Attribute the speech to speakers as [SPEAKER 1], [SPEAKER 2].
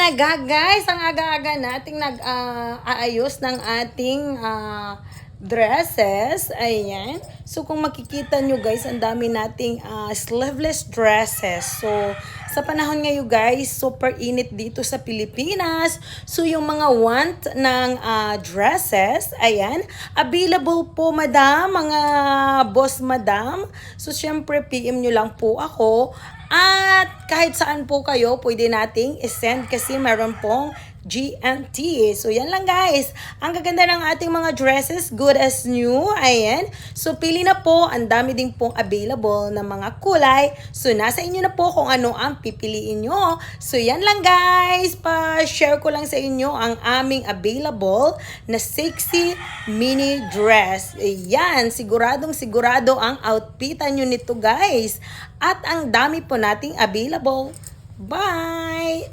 [SPEAKER 1] na nga guys, ang aga-aga nating nag-aayos ng ating dresses. Ayan. So kung makikita nyo guys, ang dami nating sleeveless dresses. So sa panahon ngayon guys, super init dito sa Pilipinas. So yung mga want ng dresses, ayan, available po madam, mga boss madam. So syempre PM nyo lang po ako. At kahit saan po kayo, pwede nating isend kasi meron pong GMT. So, yan lang guys. Ang gaganda ng ating mga dresses, good as new. Ayan. So, pili na po. Ang dami din pong available na mga kulay. So, nasa inyo na po kung ano ang pipiliin nyo. So, yan lang guys. Pa-share ko lang sa inyo ang aming available na sexy mini dress. Ayan. Siguradong sigurado ang outfitan nyo nito guys. At ang dami po nating available. Bye!